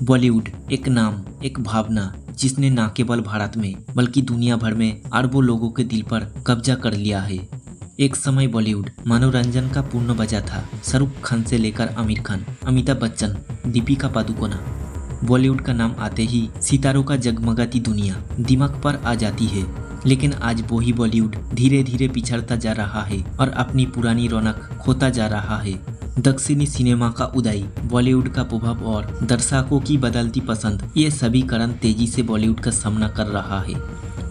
बॉलीवुड एक नाम, एक भावना जिसने न केवल भारत में बल्कि दुनिया भर में अरबों लोगों के दिल पर कब्जा कर लिया है। एक समय बॉलीवुड मनोरंजन का पूर्ण बाजार था। शाहरुख खान से लेकर आमिर खान, अमिताभ बच्चन, दीपिका पादुकोण। बॉलीवुड का नाम आते ही सितारों का जगमगाती दुनिया दिमाग पर आ जाती है। लेकिन आज वही बॉलीवुड धीरे धीरे पिछड़ता जा रहा है और अपनी पुरानी रौनक खोता जा रहा है। दक्षिणी सिनेमा का उदय, बॉलीवुड का प्रभाव और दर्शकों की बदलती पसंद, ये सभी कारण तेजी से बॉलीवुड का सामना कर रहा है।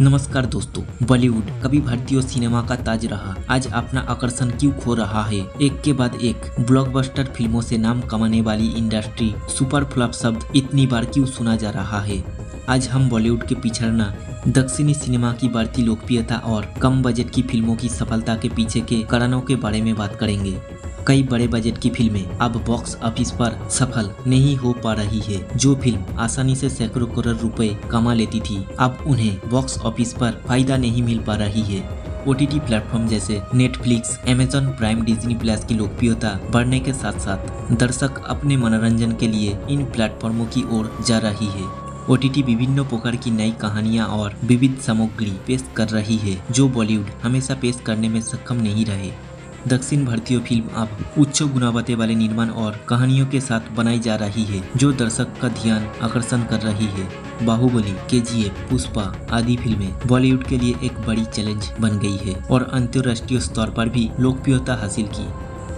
नमस्कार दोस्तों, बॉलीवुड कभी भारतीय सिनेमा का ताज रहा, आज अपना आकर्षण क्यों खो रहा है? एक के बाद एक ब्लॉकबस्टर फिल्मों से नाम कमाने वाली इंडस्ट्री सुपर फ्लॉप शब्द इतनी बार क्यों सुना जा रहा है? आज हम बॉलीवुड के पिछड़ना, दक्षिणी सिनेमा की बढ़ती लोकप्रियता और कम बजट की फिल्मों की सफलता के पीछे के कारणों के बारे में बात करेंगे। कई बड़े बजट की फिल्में अब बॉक्स ऑफिस पर सफल नहीं हो पा रही है। जो फिल्म आसानी से सैकड़ों करोड़ रुपए कमा लेती थी, अब उन्हें बॉक्स ऑफिस पर फायदा नहीं मिल पा रही है। ओटीटी प्लेटफॉर्म जैसे Netflix, Amazon prime, Disney plus की लोकप्रियता बढ़ने के साथ साथ दर्शक अपने मनोरंजन के लिए इन प्लेटफॉर्मों की ओर जा रही है। ओटीटी विभिन्न प्रकार की नई कहानियां और विविध सामग्री पेश कर रही है, जो बॉलीवुड हमेशा पेश करने में सक्षम नहीं रहे। दक्षिण भारतीय फिल्म अब उच्च गुणवत्ता वाले निर्माण और कहानियों के साथ बनाई जा रही है, जो दर्शक का ध्यान आकर्षण कर रही है। बाहुबली, केजीएफ, पुष्पा आदि फिल्में बॉलीवुड के लिए एक बड़ी चैलेंज बन गई है और अंतर्राष्ट्रीय स्तर पर भी लोकप्रियता हासिल की।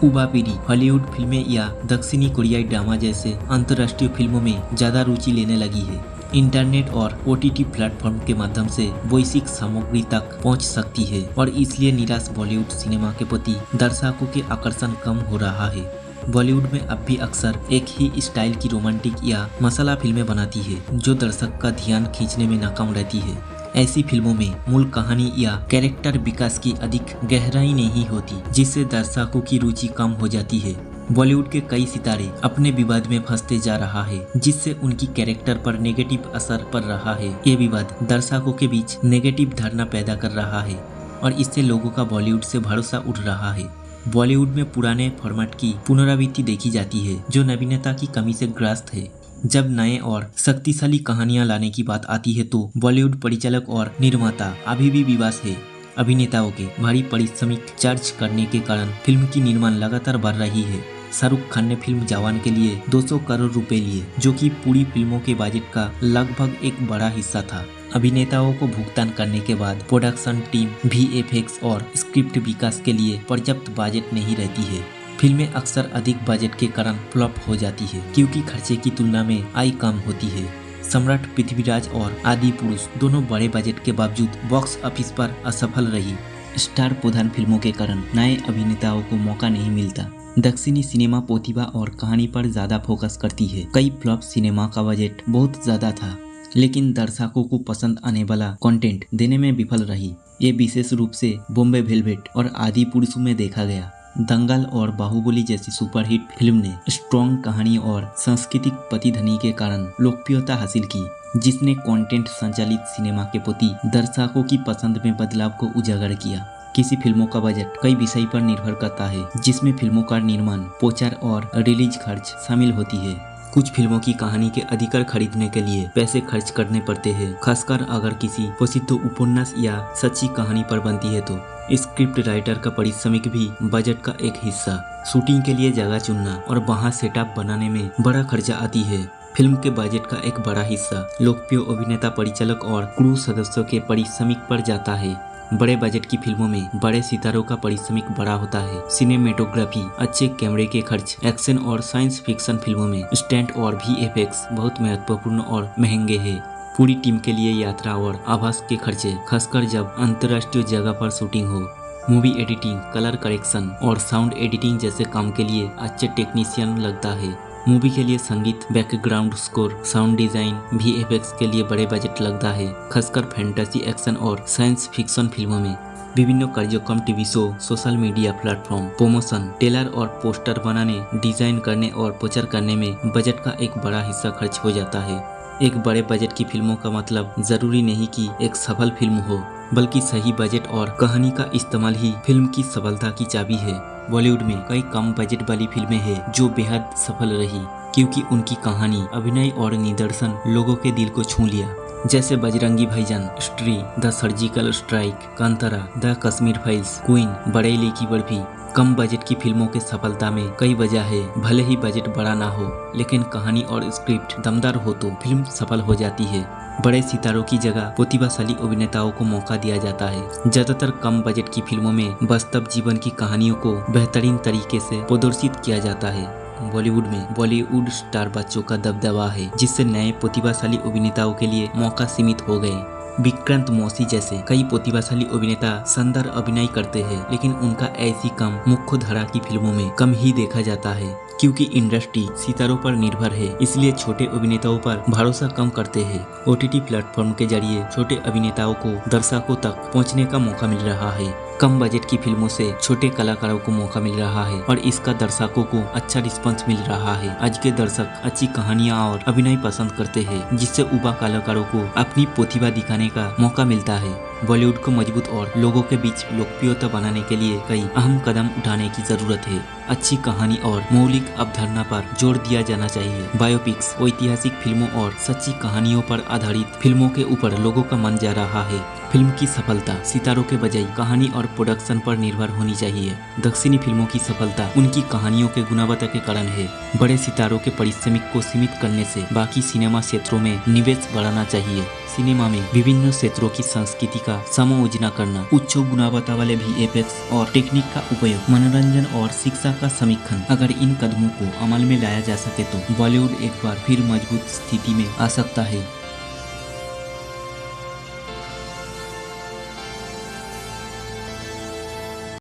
युवा पीढ़ी हॉलीवुड फिल्में या दक्षिणी कोरियाई ड्रामा जैसे अंतर्राष्ट्रीय फिल्मों में ज्यादा रुचि लेने लगी है। इंटरनेट और ओटीटी प्लेटफॉर्म के माध्यम से वैश्विक सामग्री तक पहुंच सकती है और इसलिए निराश बॉलीवुड सिनेमा के प्रति दर्शकों के आकर्षण कम हो रहा है। बॉलीवुड में अब भी अक्सर एक ही स्टाइल की रोमांटिक या मसाला फिल्में बनाती है, जो दर्शक का ध्यान खींचने में नाकाम रहती है। ऐसी फिल्मों में मूल कहानी या कैरेक्टर विकास की अधिक गहराई नहीं होती, जिससे दर्शकों की रुचि कम हो जाती है। बॉलीवुड के कई सितारे अपने विवाद में फंसते जा रहा है, जिससे उनकी कैरेक्टर पर नेगेटिव असर पड़ रहा है। ये विवाद दर्शकों के बीच नेगेटिव धारणा पैदा कर रहा है और इससे लोगों का बॉलीवुड से भरोसा उठ रहा है। बॉलीवुड में पुराने फॉर्मेट की पुनरावृत्ति देखी जाती है, जो नवीनता की कमी से ग्रस्त है। जब नए और शक्तिशाली कहानियां लाने की बात आती है तो बॉलीवुड परिचालक और निर्माता अभी भी विवाद है। अभिनेताओं के भारी पारिश्रमिक चार्ज करने के कारण फिल्म की निर्माण लगातार बढ़ रही है। शाहरुख खान ने फिल्म जवान के लिए 200 करोड़ रुपए लिए, जो कि पूरी फिल्मों के बजट का लगभग एक बड़ा हिस्सा था। अभिनेताओं को भुगतान करने के बाद प्रोडक्शन टीम, वीएफएक्स और स्क्रिप्ट विकास के लिए पर्याप्त बजट नहीं रहती है। फिल्में अक्सर अधिक बजट के कारण फ्लॉप हो जाती है, क्योंकि खर्चे की तुलना में आय कम होती है। सम्राट, पृथ्वीराज और आदि पुरुष दोनों बड़े बजट के बावजूद बॉक्स ऑफिस पर असफल रही। स्टार प्रधान फिल्मों के कारण नए अभिनेताओं को मौका नहीं मिलता। दक्षिणी सिनेमा प्रतिभा और कहानी पर ज्यादा फोकस करती है। कई फ्लॉप सिनेमा का बजट बहुत ज्यादा था, लेकिन दर्शकों को पसंद आने वाला कंटेंट देने में विफल रही। ये विशेष रूप से बॉम्बे वेलवेट और आदि पुरुष में देखा गया। दंगल और बाहुबली जैसी सुपरहिट फिल्म ने स्ट्रॉन्ग कहानी और सांस्कृतिक प्रतिध्वनि के कारण लोकप्रियता हासिल की, जिसने कंटेंट संचालित सिनेमा के प्रति दर्शकों की पसंद में बदलाव को उजागर किया। किसी फिल्मों का बजट कई विषय पर निर्भर करता है, जिसमें फिल्मों का निर्माण, प्रचार और रिलीज खर्च शामिल होती है। कुछ फिल्मों की कहानी के अधिकार खरीदने के लिए पैसे खर्च करने पड़ते हैं, खासकर अगर किसी प्रसिद्ध उपन्यास या सच्ची कहानी पर बनती है तो। स्क्रिप्ट राइटर का पारिश्रमिक भी बजट का एक हिस्सा। शूटिंग के लिए जगह चुनना और वहां सेटअप बनाने में बड़ा खर्चा आती है। फिल्म के बजट का एक बड़ा हिस्सा लोकप्रिय अभिनेता, परिचालक और क्रू सदस्यों के पारिश्रमिक पर जाता है। बड़े बजट की फिल्मों में बड़े सितारों का पारिश्रमिक बड़ा होता है। सिनेमेटोग्राफी, अच्छे कैमरे के खर्च, एक्शन और साइंस फिक्शन फिल्मों में स्टंट और वीएफएक्स बहुत महत्वपूर्ण और महंगे हैं। पूरी टीम के लिए यात्रा और आवास के खर्चे, खासकर जब अंतर्राष्ट्रीय जगह पर शूटिंग हो। मूवी एडिटिंग, कलर करेक्शन और साउंड एडिटिंग जैसे काम के लिए अच्छे टेक्नीशियन लगता है। मूवी के लिए संगीत, background score, sound design, VFX के लिए बड़े बजट लगता है, खासकर फैंटेसी, एक्शन और साइंस फिक्शन फिल्मों में। विभिन्न कार्यक्रम, TV show, social media platform, promotion, trailer और पोस्टर बनाने, डिजाइन करने और प्रचार करने में बजट का एक बड़ा हिस्सा खर्च हो जाता है। एक बड़े बजट की फिल्मों का मतलब जरूरी नहीं कि एक सफल फिल्म हो, बल्कि सही बजट और कहानी का इस्तेमाल ही फिल्म की सफलता की चाबी है। बॉलीवुड में कई कम बजट वाली फिल्में हैं जो बेहद सफल रही। क्योंकि उनकी कहानी, अभिनय और निदर्शन लोगों के दिल को छू लिया। जैसे Bajrangi Bhaijaan, Stree, the surgical strike, Kantara, the Kashmir files, Queen, Bareilly की बर्फी। कम बजट की फिल्मों के सफलता में कई वजह है। भले ही बजट बड़ा ना हो, लेकिन कहानी और स्क्रिप्ट दमदार हो तो फिल्म सफल हो जाती है। बड़े सितारों की जगह प्रतिभाशाली अभिनेताओं को मौका दिया जाता है। ज्यादातर कम बजट की फिल्मों में वास्तव जीवन की कहानियों को बेहतरीन तरीके से प्रदर्शित किया जाता है। बॉलीवुड में बॉलीवुड स्टार बच्चों का दबदबा है, जिससे नए प्रतिभाशाली अभिनेताओं के लिए मौका सीमित हो गए। विक्रांत मौसी जैसे कई प्रतिभाशाली अभिनेता शानदार अभिनय करते हैं, लेकिन उनका ऐसी कम मुख्य धारा की फिल्मों में कम ही देखा जाता है। क्योंकि इंडस्ट्री सितारों पर निर्भर है, इसलिए छोटे अभिनेताओं पर भरोसा कम करते हैं। OTT प्लेटफॉर्म के जरिए छोटे अभिनेताओं को दर्शकों तक पहुंचने का मौका मिल रहा है। कम बजट की फिल्मों से छोटे कलाकारों को मौका मिल रहा है और इसका दर्शकों को अच्छा रिस्पांस मिल रहा है। आज के दर्शक अच्छी कहानियां और अभिनय पसंद करते हैं, जिससे युवा कलाकारों को अपनी प्रतिभा दिखाने का मौका मिलता है। बॉलीवुड को मजबूत और लोगों के बीच लोकप्रियता बनाने के लिए कई अहम कदम उठाने की जरूरत है। अच्छी कहानी और मौलिक अवधारणा पर जोर दिया जाना चाहिए। बायोपिक्स, ऐतिहासिक फिल्मों और सच्ची कहानियों पर आधारित फिल्मों के ऊपर लोगों का मन जा रहा है। फिल्म की सफलता सितारों के बजाय कहानी और प्रोडक्शन पर निर्भर होनी चाहिए। दक्षिणी फिल्मों की सफलता उनकी कहानियों के गुणवत्ता के कारण है। बड़े सितारों के पारिश्रमिक को सीमित करने से बाकी सिनेमा क्षेत्रों में निवेश बढ़ाना चाहिए। सिनेमा में विभिन्न क्षेत्रों की संस्कृति का समायोजन करना, उच्च गुणवत्ता वाले VFX और टेक्निक का उपयोग, मनोरंजन और शिक्षा का समीक्षण, अगर इन कदमों को अमल में लाया जा सके तो बॉलीवुड एक बार फिर मजबूत स्थिति में आ सकता है।